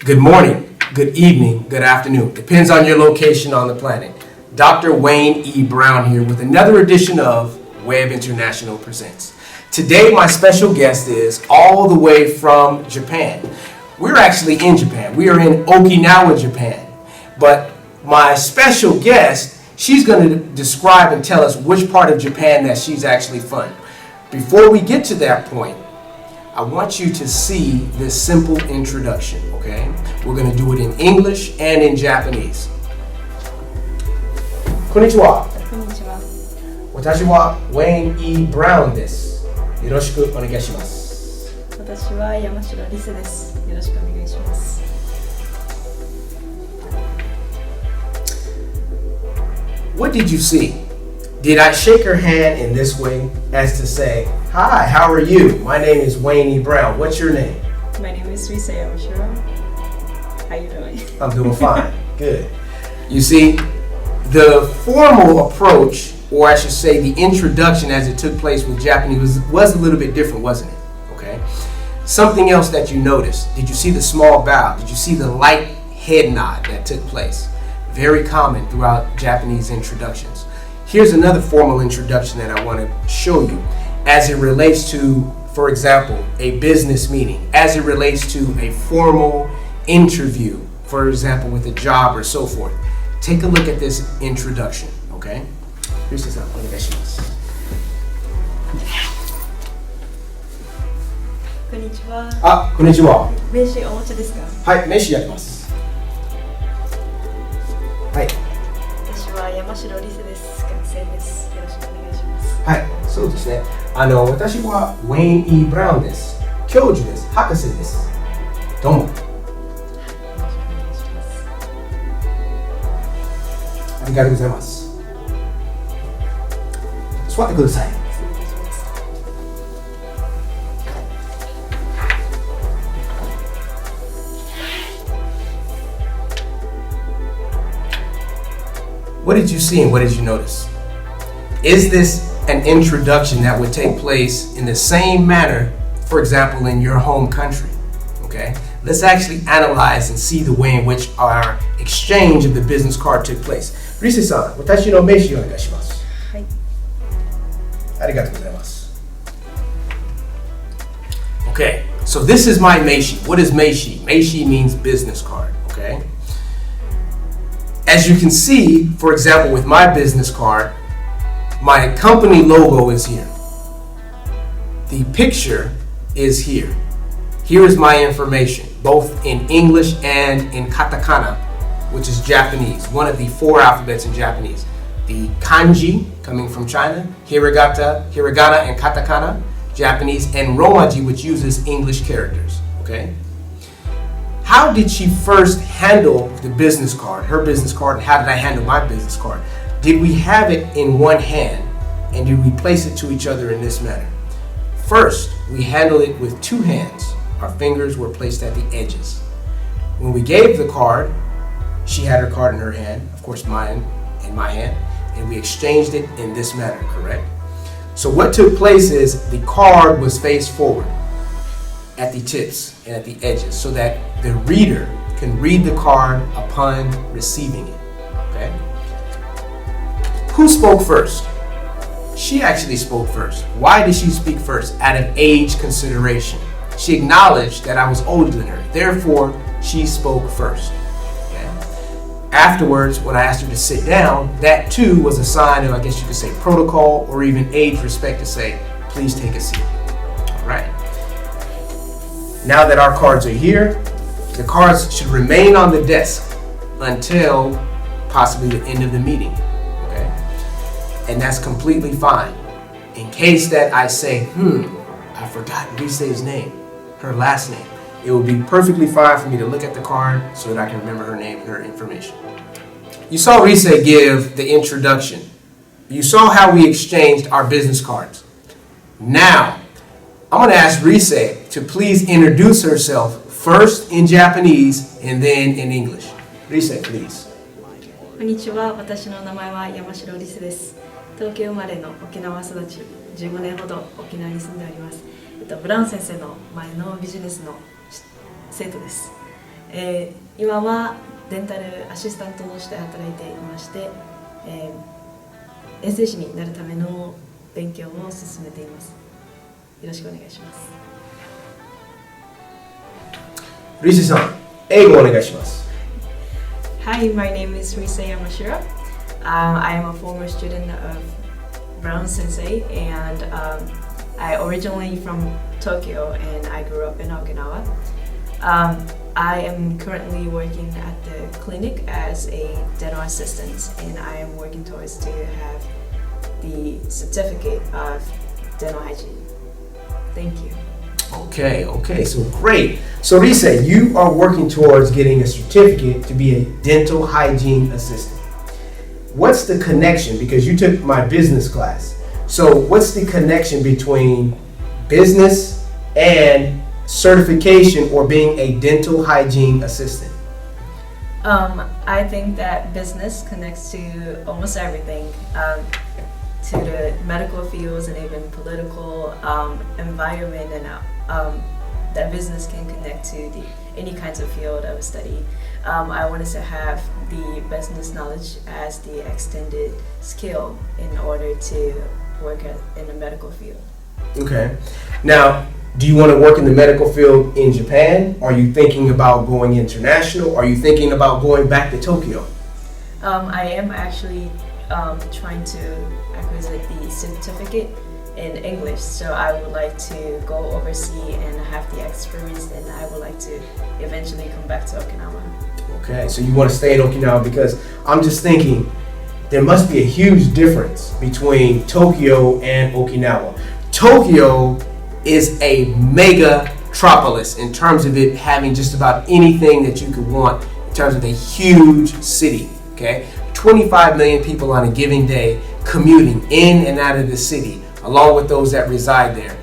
Good morning, good evening, good afternoon. Depends on your location on the planet. Dr. Wayne E. Brown here with another edition of Web International Presents. Today my special guest is all the way from Japan. We're actually in Japan. We are in Okinawa, Japan. But my special guest, she's going to describe and tell us which part of Japan that she's actually from. Before we get to that point, I want you to see this simple introduction, okay? We're going to do it in English and in Japanese. こんにちは。こんにちは。私は Wayne E. Brown です。よろしくお願いします。私は山城リセです。よろしくお願いします。What did you see? Did I shake her hand in this way as to say, "Hi, how are you? My name is Wayne E. Brown. What's your name?" My name is Rise Yamashiro. How you doing? I'm doing fine. Good. You see, the formal approach, or I should say the introduction as it took place with Japanese was a little bit different, wasn't it? Okay. Something else that you noticed. Did you see the small bow? Did you see the light head nod that took place? Very common throughout Japanese introductions. Here's another formal introduction that I want to show you as it relates to, for example, a business meeting, as it relates to a formal interview, for example, with a job or so forth. Take a look at this introduction, okay? Here's this. お願いします。こんにちは。あ、こんにちは。名刺お持ちですか？はい、名刺やります。はい。私は山城リセです。学生です。よろしくお願いします。はい、そうですね。私は Wayne E. Brown です。教授です。博士です。どうも。よろしくお願いします。ありがとうございます。座ってください。失礼いたします。What did you see and what did you notice? Is this an introduction that would take place in the same manner, for example, in your home country? Okay, let's actually analyze and see the way in which our exchange of the business card took place. Rise-san, 私の名刺をお願いします。はい。ありがとうございます。Okay, so this is my meishi. What is meishi? Meishi means business card, okay? As you can see, for example, with my business card, my company logo is here. The picture is here. Here is my information, both in English and in Katakana, which is Japanese, one of the 4 alphabets in Japanese. The Kanji, coming from China, Hiragana and Katakana, Japanese, and Romaji, which uses English characters, okay? How did she first handle the business card, her business card, and how did I handle my business card? Did we have it in one hand, and did we place it to each other in this manner? First, we handled it with 2 hands. Our fingers were placed at the edges. When we gave the card, she had her card in her hand, of course mine in my hand, and we exchanged it in this manner, correct? So what took place is the card was faced forward at the tips and at the edges so that the reader can read the card upon receiving it, okay? Who spoke first? She actually spoke first. Why did she speak first? Out of age consideration. She acknowledged that I was older than her. Therefore, she spoke first. Okay? Afterwards, when I asked her to sit down, that too was a sign of, I guess you could say, protocol or even age respect to say, please take a seat. All right. Now that our cards are here, the cards should remain on the desk until possibly the end of the meeting. And that's completely fine. In case that I say, I forgot Rise's name, her last name, it would be perfectly fine for me to look at the card so that I can remember her name and her information. You saw Rise give the introduction. You saw how we exchanged our business cards. Now, I'm going to ask Rise to please introduce herself first in Japanese and then in English. Rise, please. こんにちは。私の名前は山城リセです。東京生まれの沖縄育ち、15年ほど沖縄に住んでおります。ブラウン先生の前のビジネスの生徒です。今はデンタルアシスタントとして働いていまして、衛生士になるための勉強を進めています。よろしくお願いします。リセさん、英語お願いします。Hi, my name is Rise Yamashiro. I am a former student of Brown Sensei, and I originally from Tokyo, and I grew up in Okinawa. I am currently working at the clinic as a dental assistant, and I am working towards to have the certificate of dental hygiene. Thank you. Okay, so great. So Rise, you are working towards getting a certificate to be a dental hygiene assistant. What's the connection? Because you took my business class. So what's the connection between business and certification or being a dental hygiene assistant? I think that business connects to almost everything, to the medical fields and even political environment, and that business can connect to any kinds of field of study. I wanted to have the business knowledge as the extended skill in order to work in the medical field. Okay. Now, do you want to work in the medical field in Japan? Are you thinking about going international? Are you thinking about going back to Tokyo? I am actually trying to acquire the certificate in English, so I would like to go overseas and have the experience, and I would like to eventually come back to Okinawa. Okay, so you want to stay in Okinawa, because I'm just thinking there must be a huge difference between Tokyo and Okinawa. Tokyo is a megatropolis in terms of it having just about anything that you could want in terms of a huge city, okay? 25 million people on a given day commuting in and out of the city, along with those that reside there.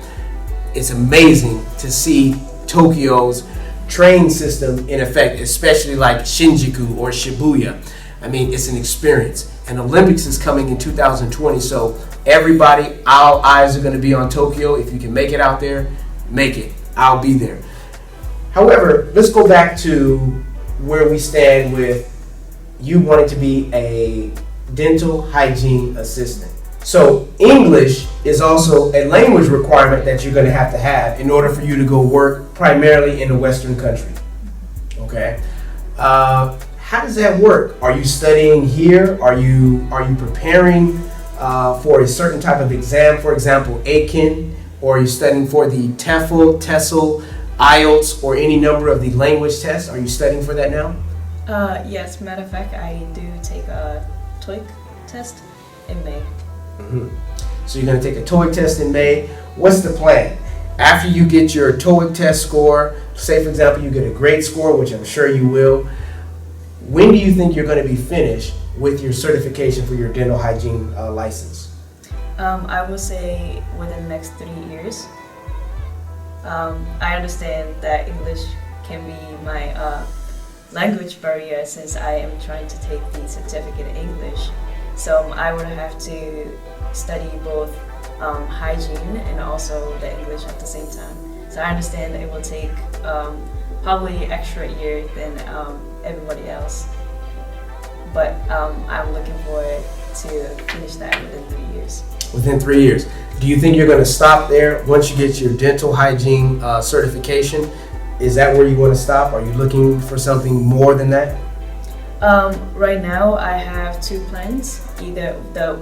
It's amazing to see Tokyo's train system in effect, especially like Shinjuku or Shibuya. I mean, it's an experience. And Olympics is coming in 2020, so everybody, our eyes are going to be on Tokyo. If you can make it out there, make it. I'll be there. However, let's go back to where we stand with you wanting to be a dental hygiene assistant. So English is also a language requirement that you're going to have in order for you to go work primarily in a Western country. Okay. How does that work? Are you studying here? Are you preparing for a certain type of exam, for example, Aiken, or are you studying for the TEFL, TESOL, IELTS, or any number of the language tests? Are you studying for that now? Yes, matter of fact, I do take a TOEIC test in May. Mm-hmm. So you're going to take a TOEIC test in May. What's the plan? After you get your TOEIC test score, say for example you get a great score, which I'm sure you will, when do you think you're going to be finished with your certification for your dental hygiene license? I would say within the next 3 years. I understand that English can be my language barrier, since I am trying to take the certificate in English. So I would have to study both hygiene and also the English at the same time. So I understand that it will take probably extra year than everybody else. But I'm looking forward to finish that within 3 years. Within 3 years. Do you think you're going to stop there once you get your dental hygiene certification? Is that where you want to stop? Are you looking for something more than that? Right now I have two plans. Either the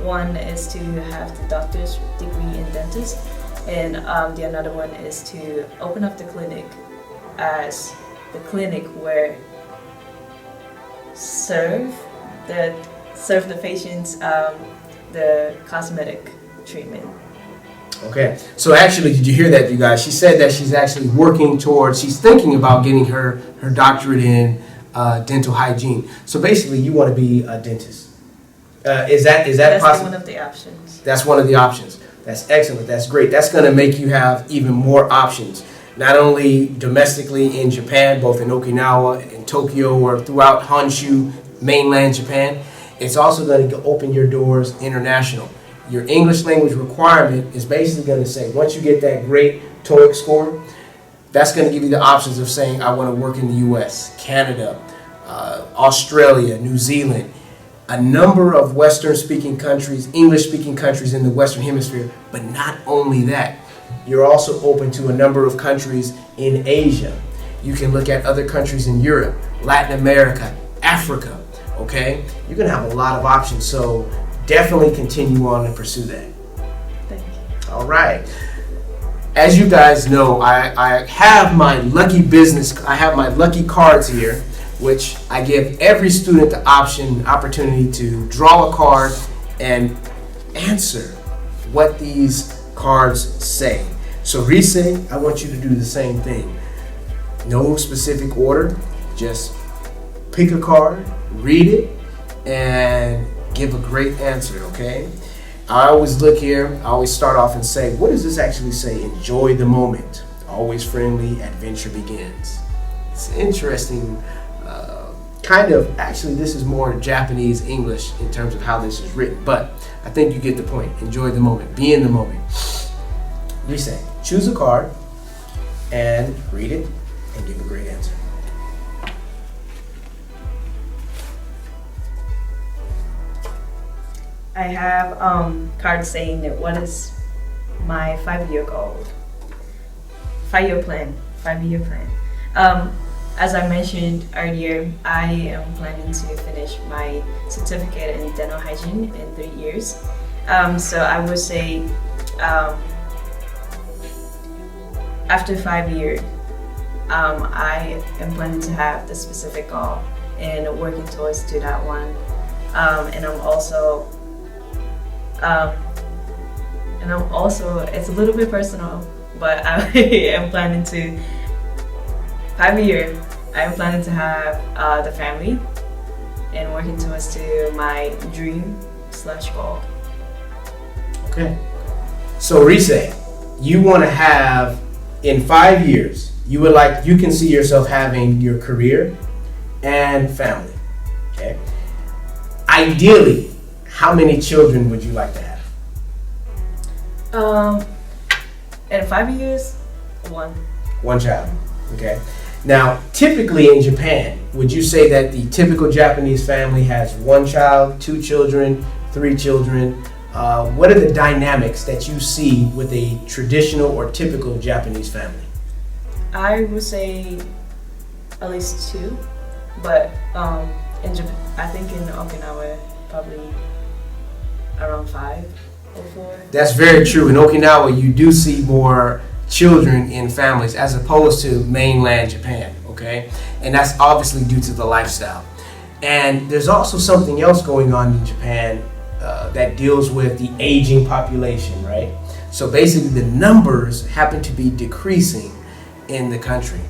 one is to have the doctor's degree in dentist, and the another one is to open up the clinic as the clinic where serve the patients the cosmetic treatment. Okay, so actually, did you hear that, you guys? She said that she's actually she's thinking about getting her doctorate in dental hygiene. So basically, you want to be a dentist. Is that That's possible? one of the options. That's one of the options. That's excellent. That's great. That's going to make you have even more options, not only domestically in Japan, both in Okinawa, in Tokyo, or throughout Honshu, mainland Japan. It's also going to open your doors international. Your English language requirement is basically going to say, once you get that great TOEIC score, That's going to give you the options of saying, I want to work in the U.S., Canada, Australia, New Zealand, a number of Western-speaking countries, English-speaking countries in the Western Hemisphere. But not only that, you're also open to a number of countries in Asia. You can look at other countries in Europe, Latin America, Africa, okay? You're going to have a lot of options, so definitely continue on and pursue that. Thank you. All right. As you guys know, I have my lucky cards here, which I give every student the opportunity to draw a card and answer what these cards say. So Rise, I want you to do the same thing. No specific order, just pick a card, read it, and give a great answer, okay? I always look here, I always start off and say, what does this actually say? Enjoy the moment. Always friendly, adventure begins. It's interesting, actually this is more Japanese English in terms of how this is written, but I think you get the point. Enjoy the moment, be in the moment. Rise, choose a card and read it and give a great answer. I have cards saying that what is my 5-year goal? 5-year plan. 5-year plan. As I mentioned earlier, I am planning to finish my certificate in dental hygiene in 3 years. So I would say after 5 years, I am planning to have the specific goal and working towards to that one. And I'm also, it's a little bit personal, but I am planning to, 5 years, I am planning to have the family and working towards to my dream/goal. Okay. So Rise, you want to have, in 5 years, you can see yourself having your career and family, okay? Ideally, how many children would you like to have? In 5 years, one. One child, okay? Now, typically in Japan, would you say that the typical Japanese family has 1 child, 2 children, 3 children? What are the dynamics that you see with a traditional or typical Japanese family? I would say at least 2, but in Japan, I think in Okinawa, probably around 5 or 4. That's very true. In Okinawa, you do see more children in families as opposed to mainland Japan, okay? And that's obviously due to the lifestyle. And there's also something else going on in Japan that deals with the aging population, right? So basically the numbers happen to be decreasing in the country.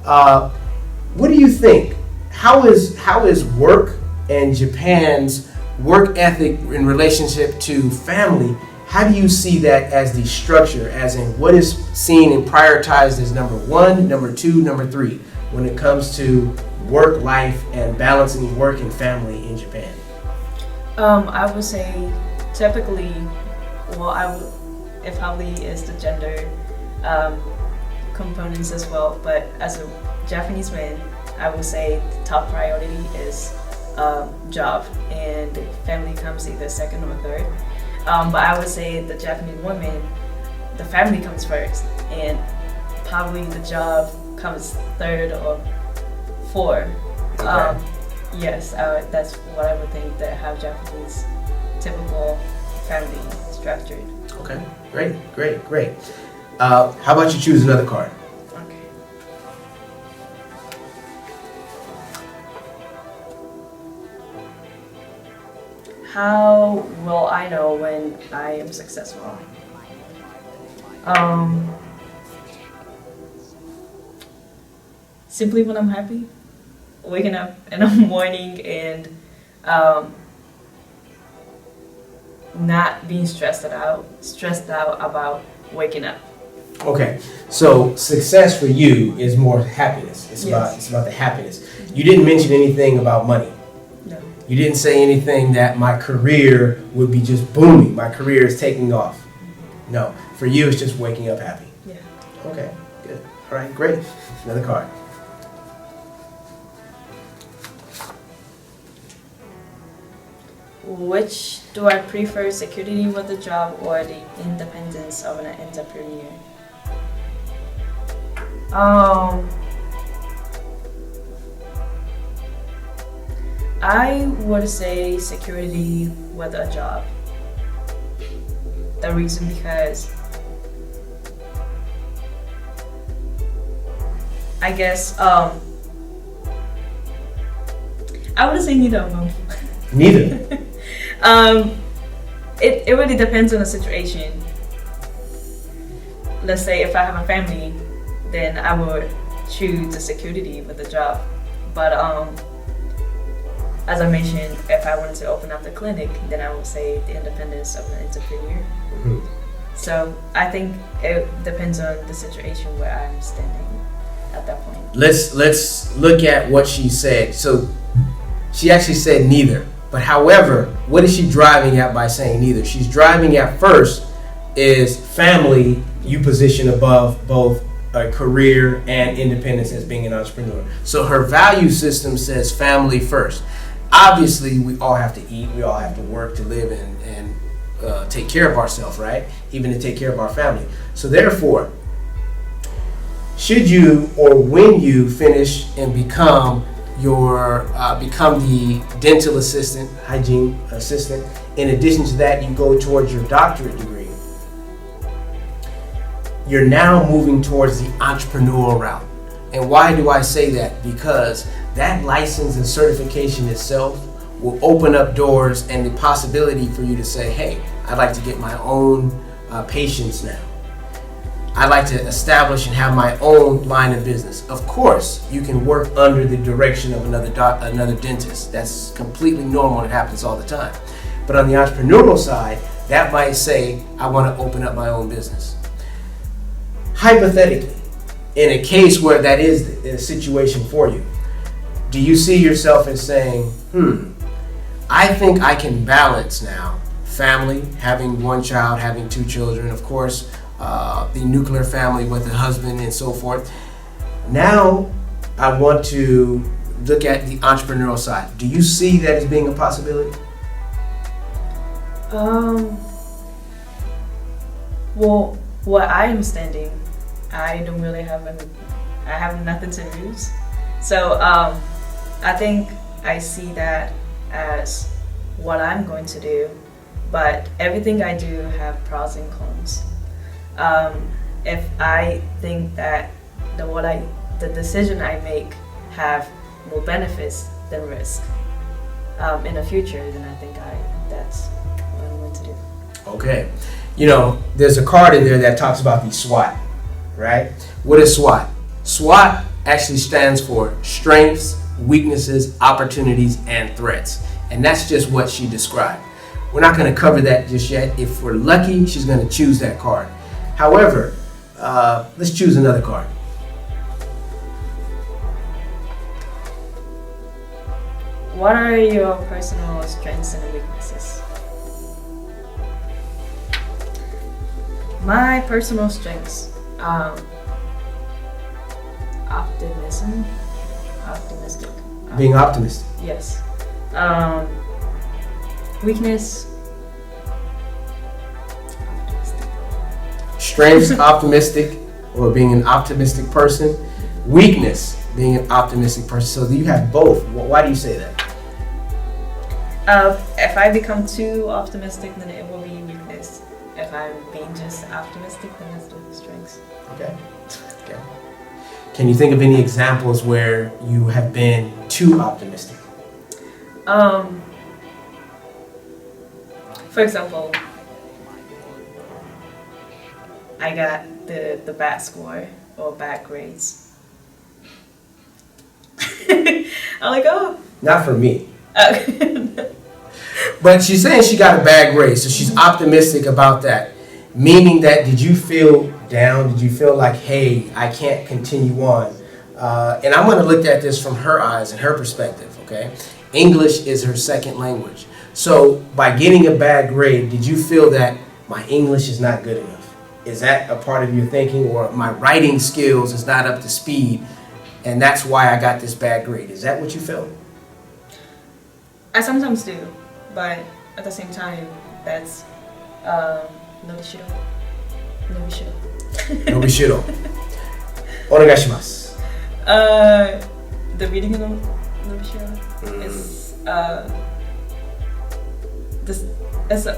What do you think? How is work and Japan's work ethic in relationship to family? How do you see that as the structure, as in what is seen and prioritized as number 1, number 2, number 3 when it comes to work life and balancing work and family in Japan? I would say typically, it probably is the gender components as well, but as a Japanese man, I would say the top priority is job, and family comes either second or third. But I would say the Japanese woman, the family comes first, and probably the job comes third or fourth. Okay. Yes, that's what I would think, that how Japanese typical family structured. Okay, great. How about you choose another card? Okay. How will I know when I am successful? Simply when I'm happy. Waking up in the morning and not being stressed out about waking up. Okay, so success for you is more happiness. It's about the happiness. You didn't mention anything about money. No. You didn't say anything that my career would be just booming. My career is taking off. No, for you it's just waking up happy. Yeah. Okay, good. All right, great. Another card. Which do I prefer, security with a job or the independence of an entrepreneur? I would say security with a job. The reason because I guess I would say neither of them. Neither. It really depends on the situation. Let's say if I have a family, then I would choose the security with the job. But as I mentioned, if I wanted to open up the clinic, then I would say the independence of an entrepreneur. Mm-hmm. So I think it depends on the situation where I'm standing at that point. Let's look at what she said. So she actually said neither. But however, what is she driving at by saying neither? She's driving at first is family you position above both a career and independence as being an entrepreneur. So her value system says family first. Obviously, we all have to eat, we all have to work to live and take care of ourselves, right? Even to take care of our family. So therefore, should you or when you finish and become the dental assistant, hygiene assistant, in addition to that, you go towards your doctorate degree. You're now moving towards the entrepreneurial route. And why do I say that? Because that license and certification itself will open up doors and the possibility for you to say, hey, I'd like to get my own patients now. I'd like to establish and have my own line of business. Of course, you can work under the direction of another dentist. That's completely normal. It happens all the time. But on the entrepreneurial side, that might say, I want to open up my own business. Hypothetically, in a case where that is the situation for you, do you see yourself as saying, I think I can balance now family, having one child, having two children, of course, the nuclear family with the husband and so forth. Now I want to look at the entrepreneurial side. Do you see that as being a possibility? Well, where I am standing, I don't really have I have nothing to lose. So I think I see that as what I'm going to do, but everything I do have pros and cons. If I think that the decision I make have more benefits than risk in the future, then I think that's what I'm going to do. Okay. You know, there's a card in there that talks about the SWOT, right? What is SWOT? SWOT actually stands for strengths, weaknesses, opportunities, and threats. And that's just what she described. We're not going to cover that just yet. If we're lucky, she's going to choose that card. However, let's choose another card. What are your personal strengths and weaknesses? My personal strengths, optimistic. Being optimistic. Yes. Weakness. Strengths, optimistic, or being an optimistic person. Weakness, being an optimistic person. So you have both. Why do you say that? If I become too optimistic, then it will be weakness. If I'm being just optimistic, then that's the strengths. Okay. Can you think of any examples where you have been too optimistic? For example, I got the bad score or bad grades. I'm like, oh. Not for me. But she's saying she got a bad grade, so she's optimistic about that. Meaning that, did you feel down? Did you feel like, hey, I can't continue on? And I'm going to look at this from her eyes and her perspective, okay? English is her second language. So by getting a bad grade, did you feel that my English is not good enough? Is that a part of your thinking? Or my writing skills is not up to speed, and that's why I got this bad grade? Is that what you felt? I sometimes do, but at the same time, that's Nobishiro. Nobishiro. Onegaishimasu. The reading of Nobishiro is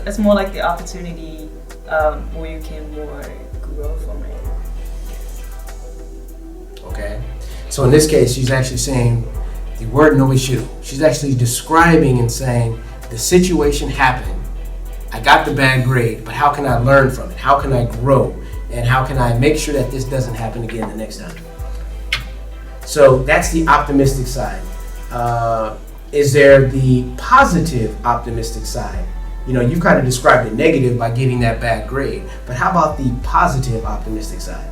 it's more like the opportunity where you can more grow from it. Okay. So in this case, she's actually saying the word Nobishiro. She's actually describing and saying the situation happened. I got the bad grade, but how can I learn from it? How can I grow? And how can I make sure that this doesn't happen again the next time? So that's the optimistic side. Is there the positive optimistic side? You know, you've kind of described the negative by getting that bad grade, but how about the positive optimistic side?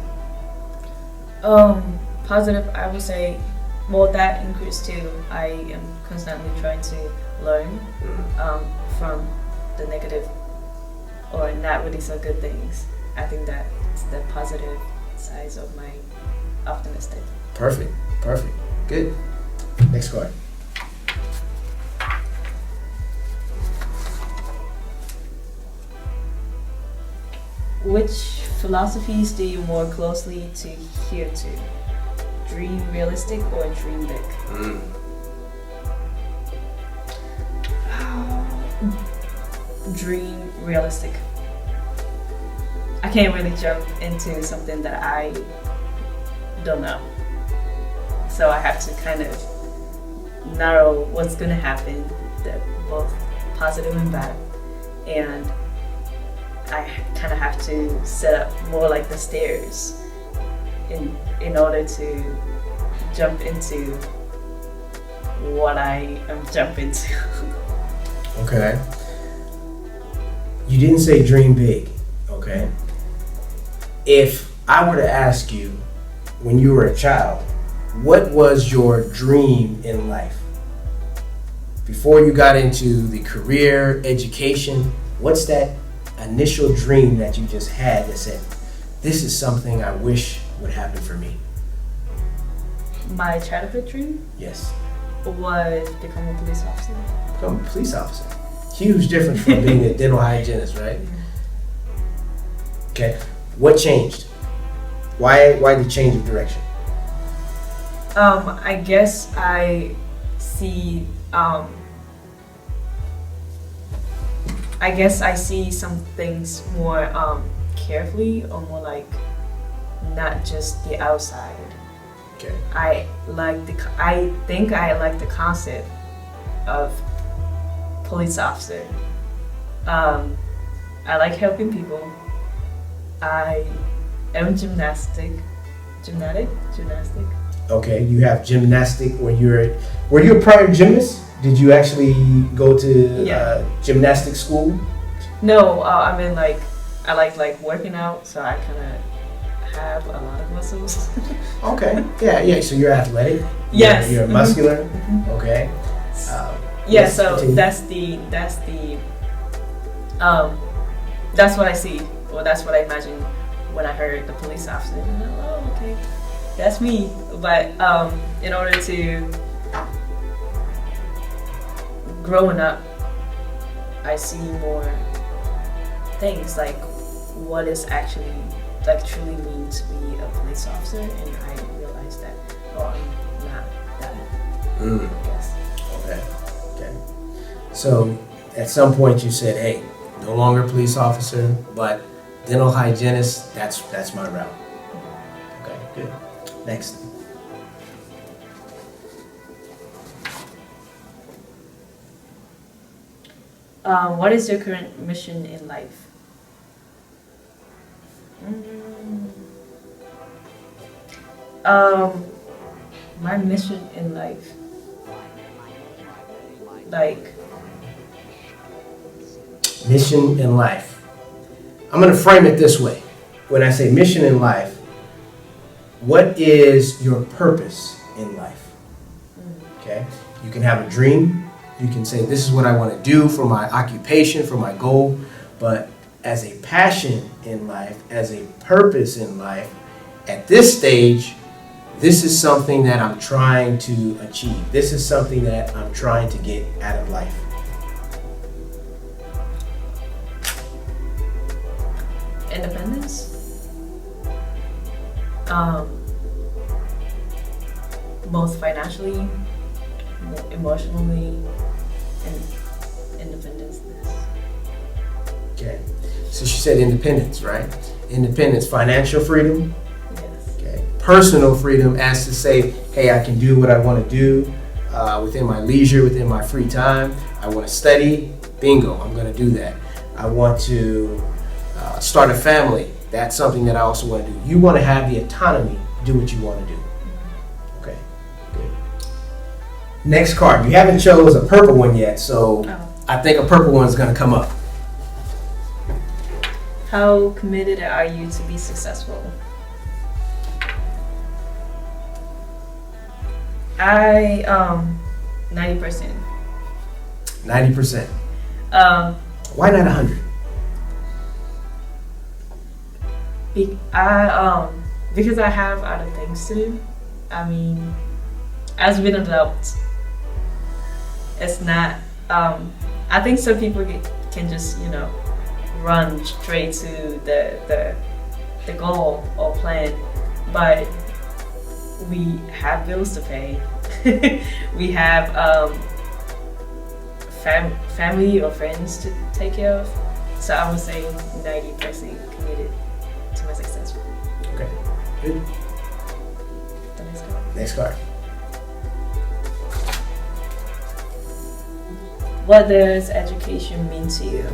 Positive, I would say, well, that includes too. I am constantly trying to learn from the negative or not really so good things. I think that's the positive sides of my optimistic. Perfect. Good. Next card. Which philosophies do you more closely adhere to? Dream realistic or dream big? Dream realistic. I can't really jump into something that I don't know. So I have to kind of narrow what's going to happen, both positive and bad. And I kind of have to set up more like the stairs in order to jump into what I am jumping to. Okay. You didn't say dream big, okay? If I were to ask you, when you were a child, what was your dream in life? Before you got into the career, education, what's that initial dream that you just had that said, this is something I wish would happen for me? My childhood dream? Yes. Was become a police officer. Become a police officer. Huge difference from being a dental hygienist, right? Okay. What changed? Why the change of direction? I guess I see some things more carefully, or more like not just the outside. Okay. I think I like the concept of police officer. I like helping people. I am gymnastic. Okay, you have gymnastic. Were you a prior gymnast? Did you actually go to gymnastic school? No, I mean I like working out, so I kind of have a lot of muscles. Okay, yeah. So you're athletic. Yes. You're muscular. Okay. So continue. That's what I see, or that's what I imagine when I heard the police officer. Oh, okay, that's me. But in order to growing up, I see more things like what is actually truly mean to be a police officer, and I realized that I'm not that. I guess. Okay. So at some point you said, hey, no longer police officer, but dental hygienist, that's my route. Okay, good. Next. What is your current mission in life? My mission in life, mission in life. I'm going to frame it this way. When I say mission in life, what is your purpose in life? Okay? You can have a dream. You can say, this is what I want to do for my occupation, for my goal. But as a passion in life, as a purpose in life, at this stage, this is something that I'm trying to achieve. This is something that I'm trying to get out of life. Independence. Both financially, emotionally, and independence. Okay. So she said independence, right? Independence, financial freedom. Yes. Okay. Personal freedom as to say, hey, I can do what I want to do within my leisure, within my free time. I want to study. Bingo, I'm going to do that. I want to start a family. That's something that I also want to do. You want to have the autonomy to do what you want to do. Okay, good. Next card. You haven't chose a purple one yet, so I think a purple one is going to come up. How committed are you to be successful? I 90%. 90%. Why not 100? Because I have other things to do. I mean, as an adult, it's not. I think some people can just run straight to the goal or plan, but we have bills to pay. We have family or friends to take care of. So I would say 90% committed to my success. Okay, good. The next card. Next card. What does education mean to you?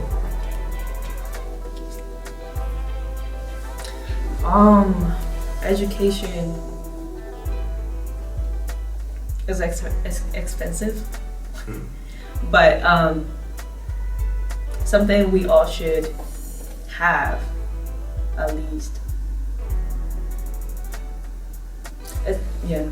Education is expensive, but something we all should have at least. Yeah.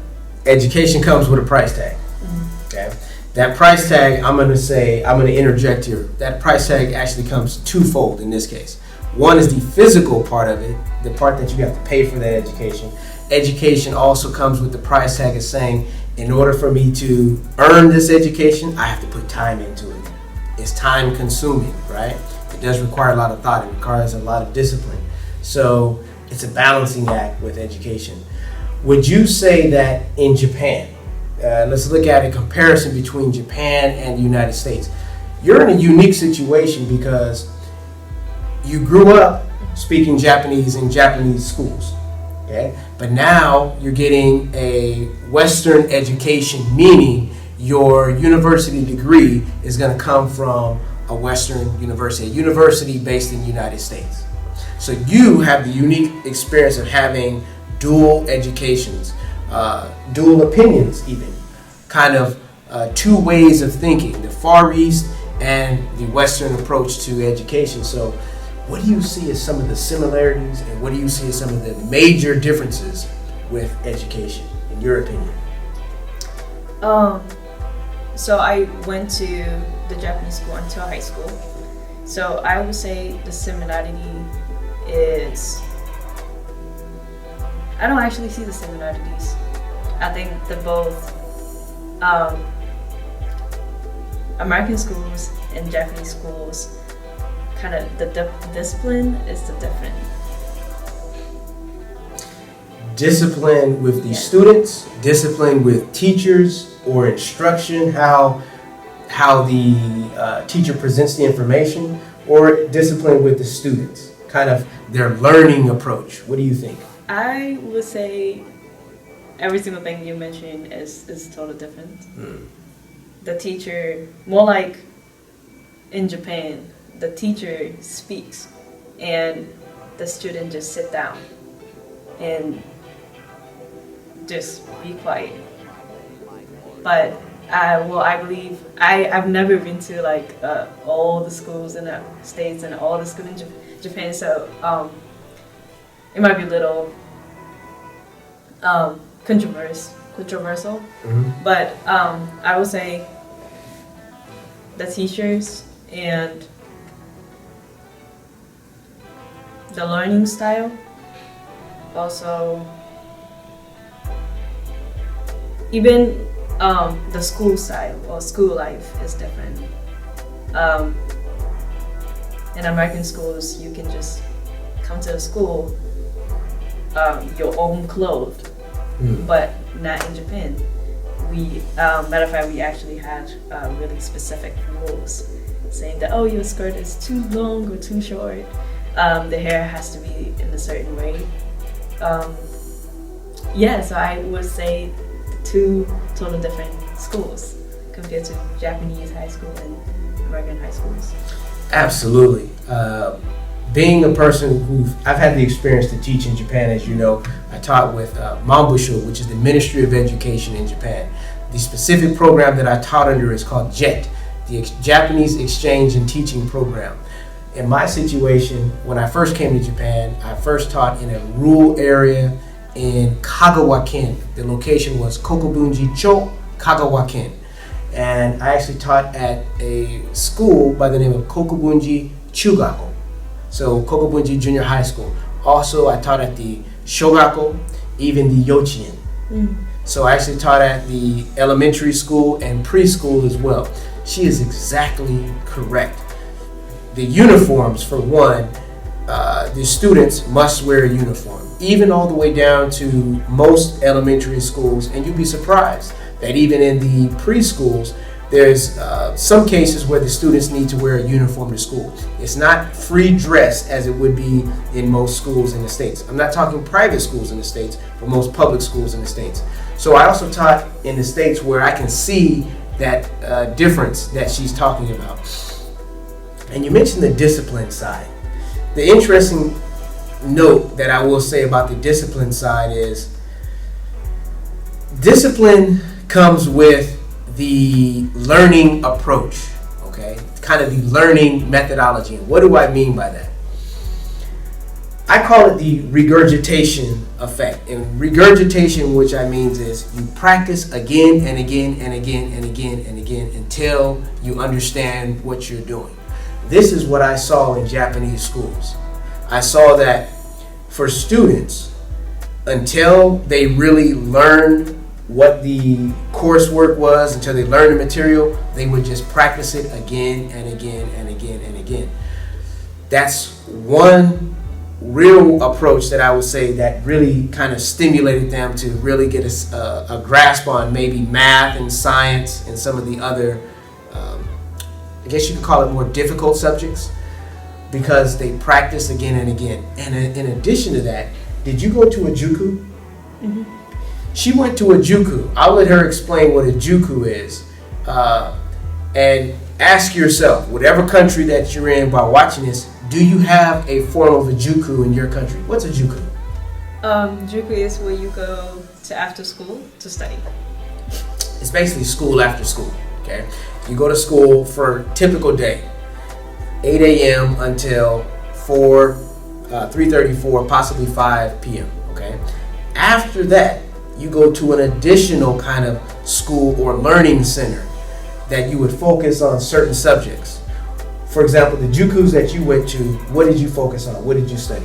Education comes with a price tag. Mm-hmm. Okay. That price tag, I'm going to interject here. That price tag actually comes twofold in this case. One is the physical part of it, the part that you have to pay for that education. Education also comes with the price tag of saying, in order for me to earn this education, I have to put time into it. It's time consuming, right? It does require a lot of thought. It requires a lot of discipline. So it's a balancing act with education. Would you say that in Japan, let's look at a comparison between Japan and the United States. You're in a unique situation because you grew up speaking Japanese in Japanese schools, okay? But now you're getting a Western education, meaning your university degree is going to come from a Western university, a university based in the United States. So you have the unique experience of having dual educations, dual opinions even, kind of two ways of thinking, the Far East and the Western approach to education. So what do you see as some of the similarities and what do you see as some of the major differences with education, in your opinion? So I went to the Japanese school until high school. So I would say the similarity is, I don't actually see the similarities. I think they're both American schools and Japanese schools, kind of the discipline is the different. Discipline with the students, discipline with teachers or instruction, how the teacher presents the information, or discipline with the students, kind of their learning approach. What do you think? I would say every single thing you mentioned is totally different. The teacher, more like in Japan, the teacher speaks and the student just sit down and just be quiet. But I believe I've never been to like all the schools in the States and all the schools in Japan, so it might be a little controversial. Mm-hmm. But I would say the teachers and the learning style. Also, even the school style or school life is different. In American schools, you can just come to the school your own clothes, but not in Japan. Matter of fact, we actually had really specific rules saying that, oh, your skirt is too long or too short. The hair has to be in a certain way. So I would say two total different schools compared to Japanese high school and American high schools. Absolutely. Being a person I've had the experience to teach in Japan, as you know. I taught with Mambusho, which is the Ministry of Education in Japan. The specific program that I taught under is called JET, the Japanese Exchange and Teaching Program. In my situation, when I first came to Japan, I first taught in a rural area in Kagawa-ken. The location was Kokubunji-cho, Kagawa-ken. And I actually taught at a school by the name of Kokubunji Chugako. So Kokubunji Junior High School. Also, I taught at the Shogako, even the Yochien. So I actually taught at the elementary school and preschool as well. She is exactly correct. The uniforms, for one, the students must wear a uniform, even all the way down to most elementary schools. And you'd be surprised that even in the preschools, there's some cases where the students need to wear a uniform to school. It's not free dress as it would be in most schools in the States. I'm not talking private schools in the States, but most public schools in the States. So I also taught in the States where I can see that difference that she's talking about. And you mentioned the discipline side. The interesting note that I will say about the discipline side is discipline comes with the learning approach, okay? Kind of the learning methodology. And what do I mean by that? I call it the regurgitation effect. And regurgitation, which I means is you practice again and again and again and again and again until you understand what you're doing. This is what I saw in Japanese schools. I saw that for students, until they really learned what the coursework was, until they learned the material, they would just practice it again and again and again and again. That's one real approach that I would say that really kind of stimulated them to really get a grasp on maybe math and science and some of the other, I guess you could call it more difficult subjects, because they practice again and again. And in addition to that, did you go to a Juku? Mm-hmm. She went to a Juku. I'll let her explain what a Juku is. And ask yourself, whatever country that you're in while watching this, do you have a form of a Juku in your country? What's a Juku? Juku is where you go to after school to study. It's basically school after school, okay? You go to school for a typical day, 8 a.m. until 3:34, possibly 5 p.m., okay? After that, you go to an additional kind of school or learning center that you would focus on certain subjects. For example, the Jukus that you went to, what did you focus on? What did you study?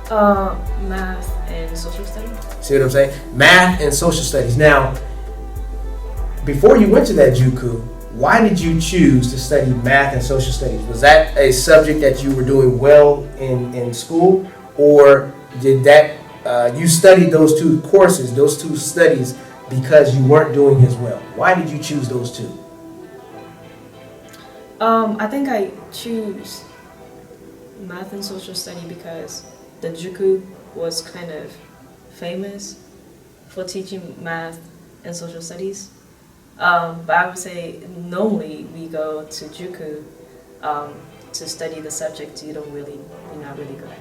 Math and social studies. See what I'm saying? Math and social studies. Now, before you went to that Juku, why did you choose to study math and social studies? Was that a subject that you were doing well in school, or did that you studied those two courses, those two studies, because you weren't doing as well? Why did you choose those two? I think I choose math and social study because the Juku was kind of famous for teaching math and social studies. But I would say normally we go to Juku to study the subject you're not really good at.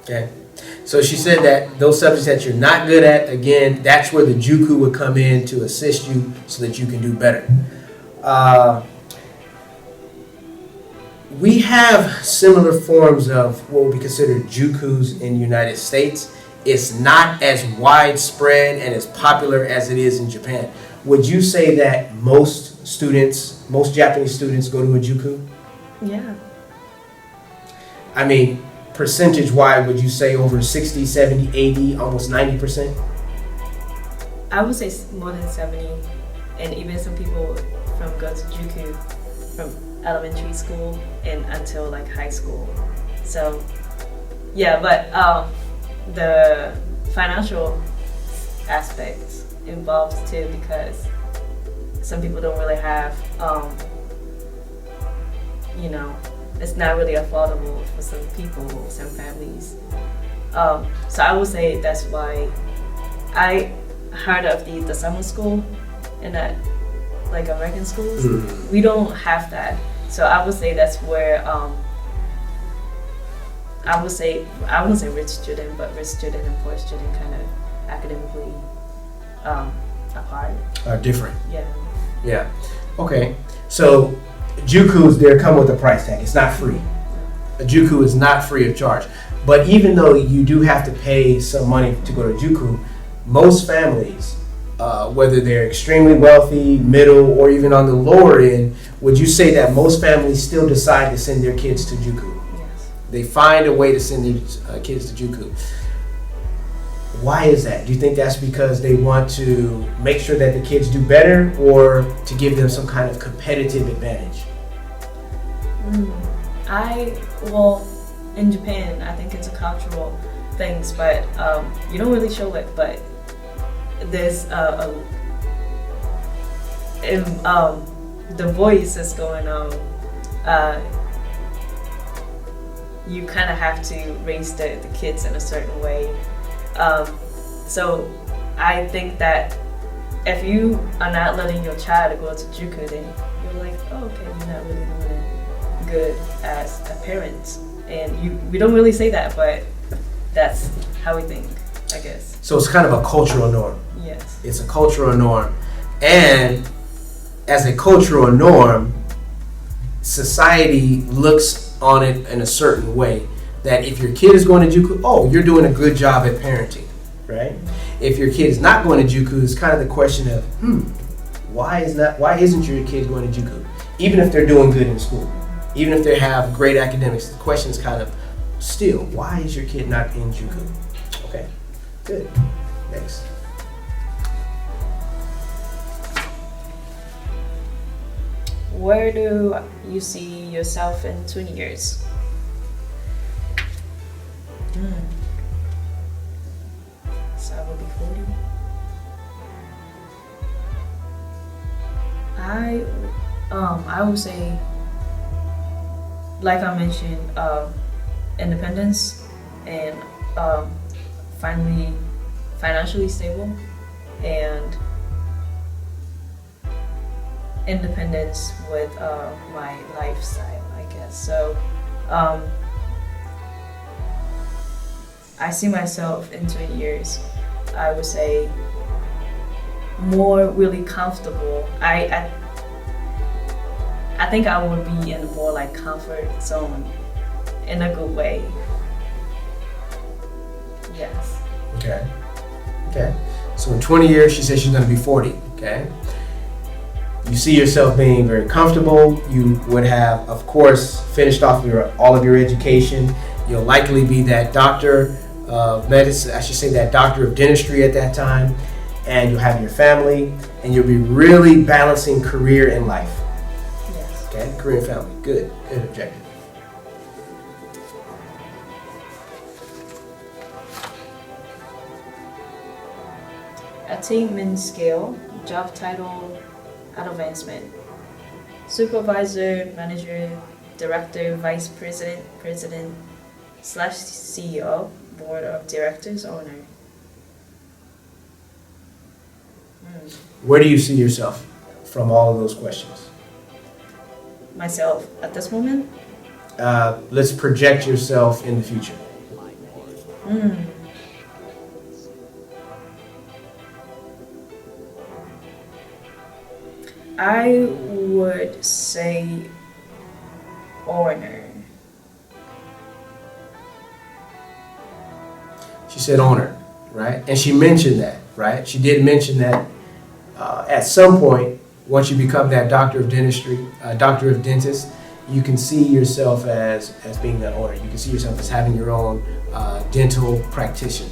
Okay. So she said that those subjects that you're not good at, again, that's where the Juku would come in to assist you so that you can do better. We have similar forms of what would be considered Jukus in the United States. It's not as widespread and as popular as it is in Japan. Would you say that most Japanese students go to a Juku? Yeah. I mean, percentage-wise, would you say over 60, 70, 80, almost 90%? I would say more than 70, and even some people go to Juku from elementary school and until like high school. So yeah, but the financial aspect involves too, because some people don't really have it's not really affordable for some people, some families. So I would say that's why I heard of the summer school and that like American schools. We don't have that. So I would say that's where I wouldn't say rich student, but rich student and poor student kind of academically apart. Are different. Yeah. Yeah. Okay. So Jukus, they come with a price tag. It's not free. A Juku is not free of charge. But even though you do have to pay some money to go to Juku, most families, whether they're extremely wealthy, middle, or even on the lower end, would you say that most families still decide to send their kids to Juku? Yes. They find a way to send their kids to Juku. Why is that? Do you think that's because they want to make sure that the kids do better, or to give them some kind of competitive advantage? In Japan, I think it's a cultural things, but you don't really show it, but there's the voice is going on. You kind of have to raise the kids in a certain way. So I think that if you are not letting your child go to Juku, then you're like, oh, okay, you're not really doing it good as a parent. And we don't really say that, but that's how we think, I guess. So it's kind of a cultural norm. Yes. It's a cultural norm. And as a cultural norm, society looks on it in a certain way. That if your kid is going to Juku, oh, you're doing a good job at parenting, right? If your kid is not going to Juku, it's kind of the question of, why isn't your kid going to Juku? Even if they're doing good in school, even if they have great academics, the question is kind of still, why is your kid not in Juku? Okay, good. Next. Where do you see yourself in 20 years? So I will be 40. I would say, like I mentioned, independence and finally financially stable and independence with my lifestyle, I guess. So I see myself in 20 years, I would say, more really comfortable. I think I would be in a more like comfort zone in a good way. Yes. Okay. So in 20 years, she says she's going to be 40. Okay. You see yourself being very comfortable. You would have, of course, finished off all of your education. You'll likely be that doctor of medicine, I should say that doctor of dentistry at that time, and you'll have your family, and you'll be really balancing career and life. Yes. Okay, career and family. Good objective. Attainment scale, job title, advancement. Supervisor, manager, director, vice president, president / CEO, board of directors, owner. Where do you see yourself from all of those questions? Myself at this moment? Let's project yourself in the future. I would say owner. She said owner, right? And she mentioned that, right? She did mention that at some point, once you become that doctor of dentistry, doctor of dentist, you can see yourself as being the owner. You can see yourself as having your own dental practitioner.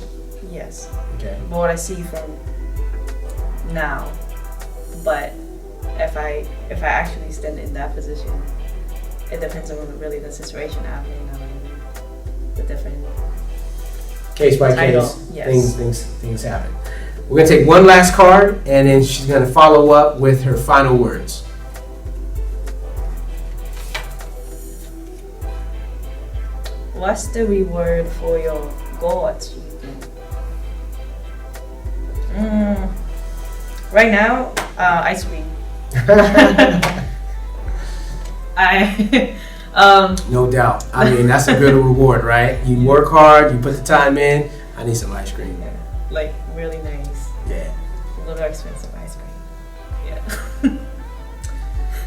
Yes. Okay. What I see from now, but if I actually stand in that position, it depends on really the situation happening, the different case by title. case. Yes. Things happen. We're gonna take one last card, and then she's gonna follow up with her final words. What's the reward for your goal achievement? Right now, ice cream. No doubt. I mean, that's a good reward, right? You work hard, you put the time in. I need some ice cream. Yeah, like really nice. Yeah. A little expensive ice cream. Yeah.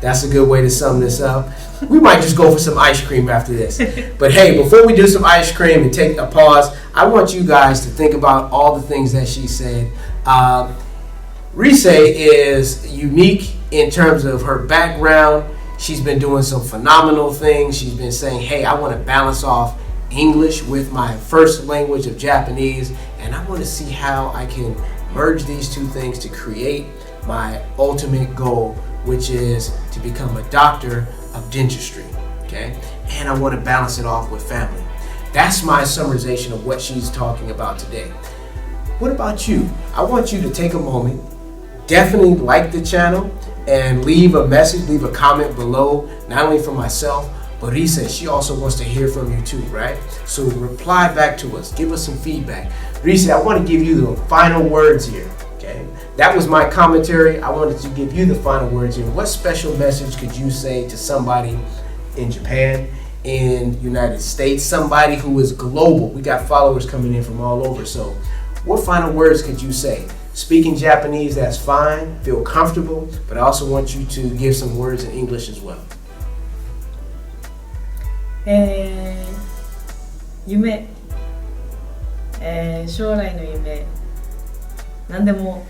That's a good way to sum this up. We might just go for some ice cream after this. But hey, before we do some ice cream and take a pause, I want you guys to think about all the things that she said. Rise is unique in terms of her background. She's been doing some phenomenal things. She's been saying, hey, I want to balance off English with my first language of Japanese, and I want to see how I can merge these two things to create my ultimate goal, which is to become a doctor of dentistry, okay? And I want to balance it off with family. That's my summarization of what she's talking about today. What about you? I want you to take a moment, definitely like the channel, and leave a message, leave a comment below, not only for myself, but Rise, she also wants to hear from you too, right? So reply back to us, give us some feedback. Rise, I want to give you the final words here, okay? That was my commentary. I wanted to give you the final words here. What special message could you say to somebody in Japan, in United States, somebody who is global? We got followers coming in from all over, so what final words could you say? Speaking Japanese, that's fine, feel comfortable, but I also want you to give some words in English as well. 夢、将来の夢、何でも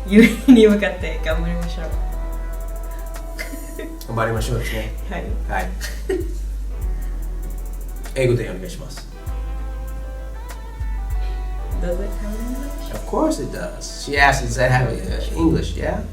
夢に向かって頑張りましょう。頑張りましょうですね。はい。はい。英語でお願いします。Does it have English? Of course it does. She asked, does that have English? Yeah.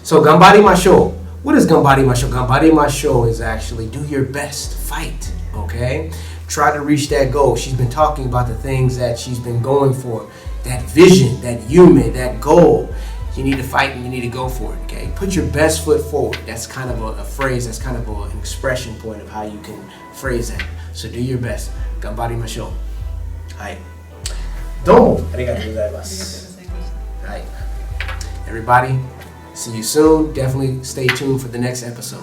So, 頑張りましょう. What is 頑張りましょう? 頑張りましょう is actually do your best, fight, okay? Try to reach that goal. She's been talking about the things that she's been going for, that vision, that yume, that goal. You need to fight and you need to go for it, okay? Put your best foot forward. That's kind of a phrase, that's kind of an expression point of how you can phrase that. So do your best. 頑張りましょう. はい。どうもありがとうございます。はい。Everybody, see you soon. Definitely stay tuned for the next episode.